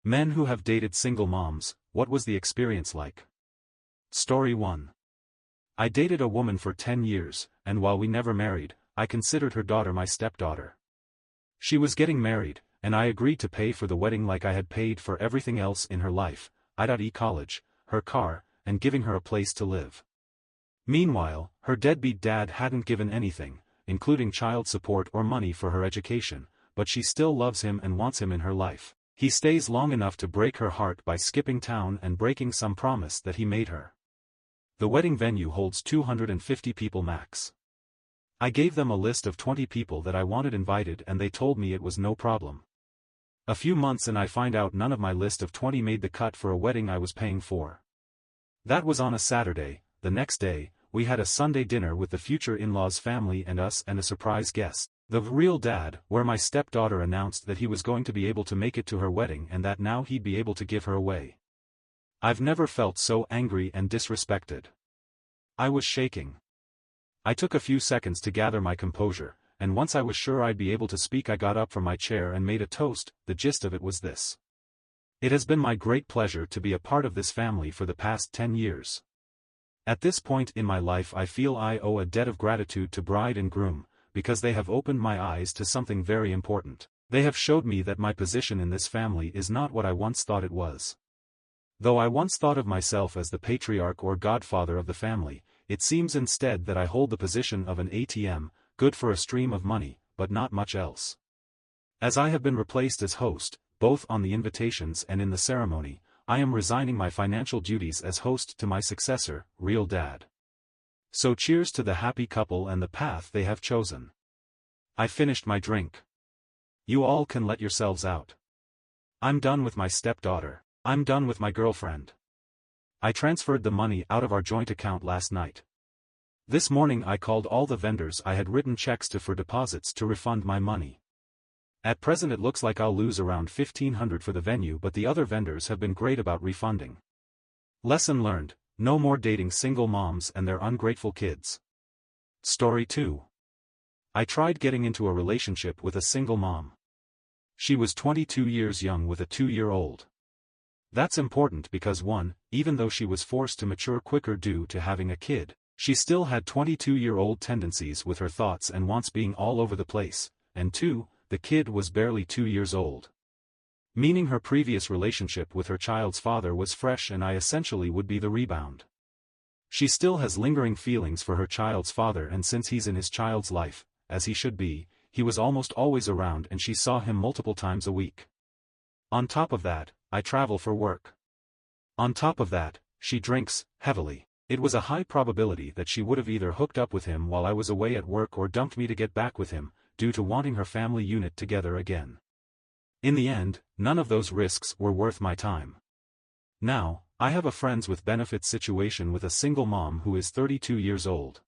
Men who have dated single moms, what was the experience like? Story 1. I dated a woman for 10 years, and while we never married, I considered her daughter my stepdaughter. She was getting married, and I agreed to pay for the wedding like I had paid for everything else in her life, college, her car, and giving her a place to live. Meanwhile, her deadbeat dad hadn't given anything, including child support or money for her education, but she still loves him and wants him in her life. He stays long enough to break her heart by skipping town and breaking some promise that he made her. The wedding venue holds 250 people max. I gave them a list of 20 people that I wanted invited and they told me it was no problem. A few months and I find out none of my list of 20 made the cut for a wedding I was paying for. That was on a Saturday. The next day, we had a Sunday dinner with the future in-laws family and us and a surprise guest, the real dad, where my stepdaughter announced that he was going to be able to make it to her wedding and that now he'd be able to give her away. I've never felt so angry and disrespected. I was shaking. I took a few seconds to gather my composure, and once I was sure I'd be able to speak I got up from my chair and made a toast. The gist of it was this. It has been my great pleasure to be a part of this family for the past 10 years. At this point in my life I feel I owe a debt of gratitude to bride and groom, because they have opened my eyes to something very important. They have showed me that my position in this family is not what I once thought it was. Though I once thought of myself as the patriarch or godfather of the family, it seems instead that I hold the position of an ATM, good for a stream of money, but not much else. As I have been replaced as host, both on the invitations and in the ceremony, I am resigning my financial duties as host to my successor, real dad. So cheers to the happy couple and the path they have chosen. I finished my drink. You all can let yourselves out. I'm done with my stepdaughter. I'm done with my girlfriend. I transferred the money out of our joint account last night. This morning I called all the vendors I had written checks to for deposits to refund my money. At present it looks like I'll lose around $1,500 for the venue, but the other vendors have been great about refunding. Lesson learned, no more dating single moms and their ungrateful kids. Story 2. I tried getting into a relationship with a single mom. She was 22 years young with a 2-year-old. That's important because 1, even though she was forced to mature quicker due to having a kid, she still had 22-year-old tendencies with her thoughts and wants being all over the place, and 2, the kid was barely 2 years old. Meaning her previous relationship with her child's father was fresh and I essentially would be the rebound. She still has lingering feelings for her child's father, and since he's in his child's life, as he should be, he was almost always around and she saw him multiple times a week. On top of that, I travel for work. On top of that, she drinks heavily. It was a high probability that she would have either hooked up with him while I was away at work or dumped me to get back with him, due to wanting her family unit together again. In the end, none of those risks were worth my time. Now, I have a friends with benefits situation with a single mom who is 32 years old.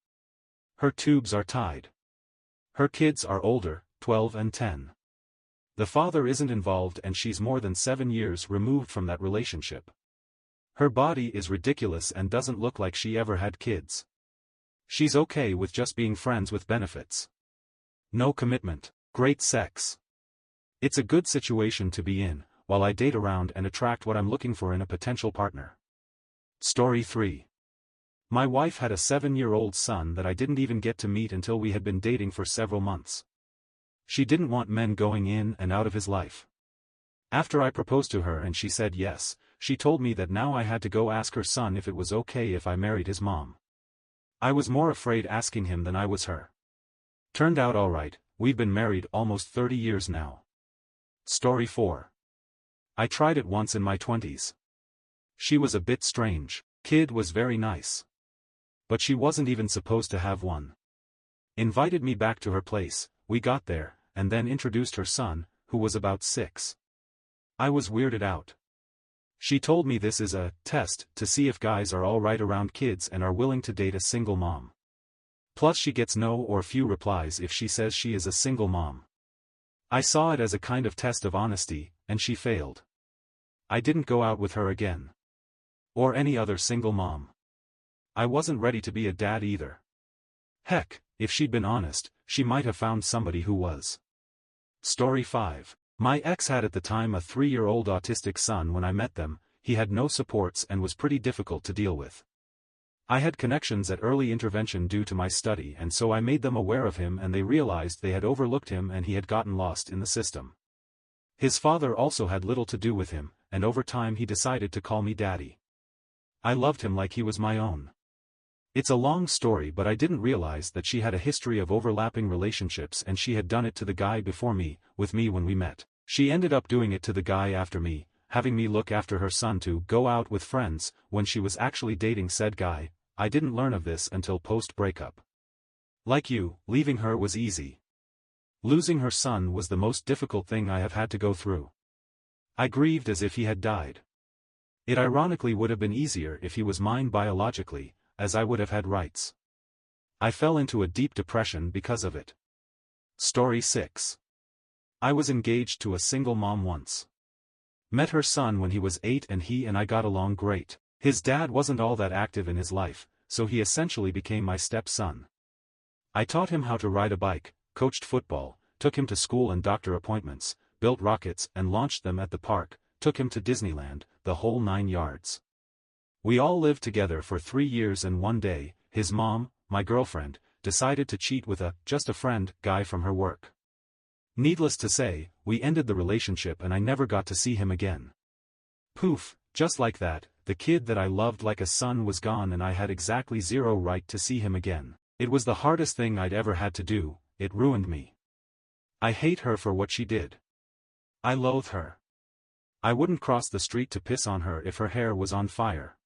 Her tubes are tied. Her kids are older, 12 and 10. The father isn't involved and she's more than 7 years removed from that relationship. Her body is ridiculous and doesn't look like she ever had kids. She's okay with just being friends with benefits. No commitment, great sex. It's a good situation to be in, while I date around and attract what I'm looking for in a potential partner. Story 3. My wife had a 7-year-old son that I didn't even get to meet until we had been dating for several months. She didn't want men going in and out of his life. After I proposed to her and she said yes, she told me that now I had to go ask her son if it was okay if I married his mom. I was more afraid asking him than I was her. Turned out alright, we've been married almost 30 years now. Story 4. I tried it once in my 20s. She was a bit strange. Kid was very nice. But she wasn't even supposed to have one. Invited me back to her place, we got there, and then introduced her son, who was about 6. I was weirded out. She told me this is a test to see if guys are alright around kids and are willing to date a single mom. Plus she gets no or few replies if she says she is a single mom. I saw it as a kind of test of honesty, and she failed. I didn't go out with her again. Or any other single mom. I wasn't ready to be a dad either. Heck, if she'd been honest, she might have found somebody who was. Story 5. My ex had at the time a 3-year-old autistic son. When I met them, he had no supports and was pretty difficult to deal with. I had connections at early intervention due to my study, and so I made them aware of him, and they realized they had overlooked him and he had gotten lost in the system. His father also had little to do with him, and over time he decided to call me daddy. I loved him like he was my own. It's a long story, but I didn't realize that she had a history of overlapping relationships, and she had done it to the guy before me, with me when we met. She ended up doing it to the guy after me, having me look after her son to go out with friends, when she was actually dating said guy. I didn't learn of this until post-breakup. Like you, leaving her was easy. Losing her son was the most difficult thing I have had to go through. I grieved as if he had died. It ironically would have been easier if he was mine biologically, as I would have had rights. I fell into a deep depression because of it. Story 6. I was engaged to a single mom once. Met her son when he was 8 and he and I got along great. His dad wasn't all that active in his life, so he essentially became my stepson. I taught him how to ride a bike, coached football, took him to school and doctor appointments, built rockets and launched them at the park, took him to Disneyland, the whole 9 yards. We all lived together for 3 years, and one day, his mom, my girlfriend, decided to cheat with just a friend guy from her work. Needless to say, we ended the relationship and I never got to see him again. Poof, just like that, the kid that I loved like a son was gone and I had exactly zero right to see him again. It was the hardest thing I'd ever had to do. It ruined me. I hate her for what she did. I loathe her. I wouldn't cross the street to piss on her if her hair was on fire.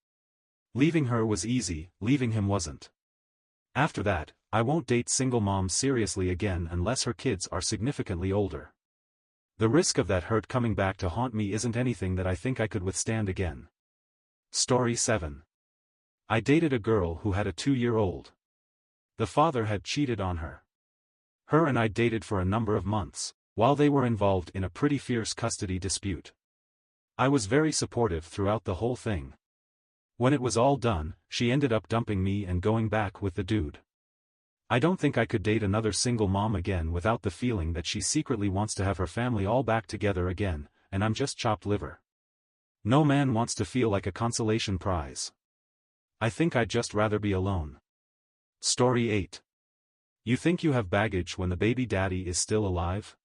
Leaving her was easy, leaving him wasn't. After that, I won't date single moms seriously again unless her kids are significantly older. The risk of that hurt coming back to haunt me isn't anything that I think I could withstand again. Story 7. I dated a girl who had a 2-year-old. The father had cheated on her. Her and I dated for a number of months, while they were involved in a pretty fierce custody dispute. I was very supportive throughout the whole thing. When it was all done, she ended up dumping me and going back with the dude. I don't think I could date another single mom again without the feeling that she secretly wants to have her family all back together again, and I'm just chopped liver. No man wants to feel like a consolation prize. I think I'd just rather be alone. Story 8. You think you have baggage when the baby daddy is still alive?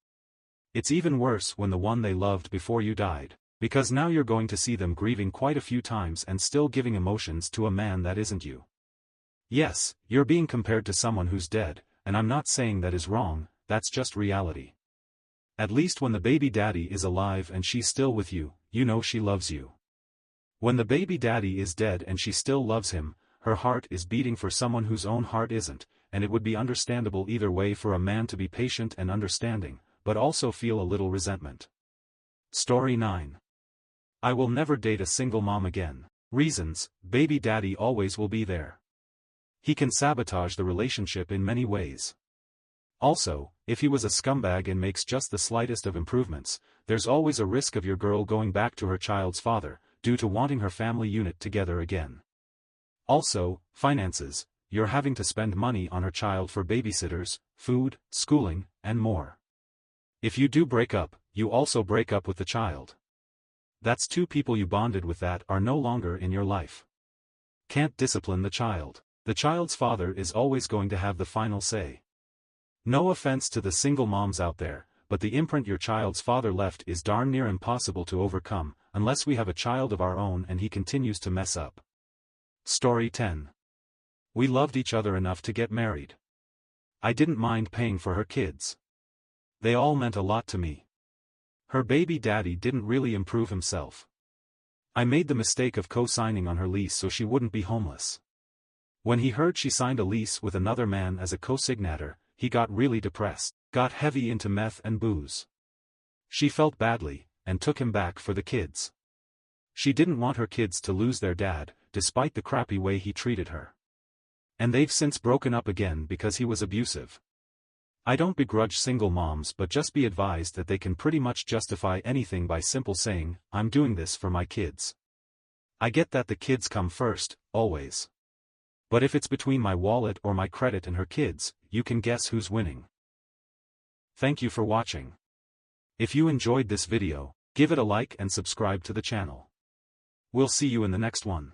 It's even worse when the one they loved before you died, because now you're going to see them grieving quite a few times and still giving emotions to a man that isn't you. Yes, you're being compared to someone who's dead, and I'm not saying that is wrong, that's just reality. At least when the baby daddy is alive and she's still with you, you know she loves you. When the baby daddy is dead and she still loves him, her heart is beating for someone whose own heart isn't, and it would be understandable either way for a man to be patient and understanding, but also feel a little resentment. Story 9. I will never date a single mom again. Reasons: baby daddy always will be there. He can sabotage the relationship in many ways. Also, if he was a scumbag and makes just the slightest of improvements, there's always a risk of your girl going back to her child's father, due to wanting her family unit together again. Also, finances: you're having to spend money on her child for babysitters, food, schooling, and more. If you do break up, you also break up with the child. That's 2 people you bonded with that are no longer in your life. Can't discipline the child. The child's father is always going to have the final say. No offense to the single moms out there, but the imprint your child's father left is darn near impossible to overcome, unless we have a child of our own and he continues to mess up. Story 10. We loved each other enough to get married. I didn't mind paying for her kids. They all meant a lot to me. Her baby daddy didn't really improve himself. I made the mistake of co-signing on her lease so she wouldn't be homeless. When he heard she signed a lease with another man as a co-signator, he got really depressed, got heavy into meth and booze. She felt badly, and took him back for the kids. She didn't want her kids to lose their dad, despite the crappy way he treated her. And they've since broken up again because he was abusive. I don't begrudge single moms, but just be advised that they can pretty much justify anything by simple saying, "I'm doing this for my kids." I get that the kids come first, always. But if it's between my wallet or my credit and her kids, you can guess who's winning. Thank you for watching. If you enjoyed this video, give it a like and subscribe to the channel. We'll see you in the next one.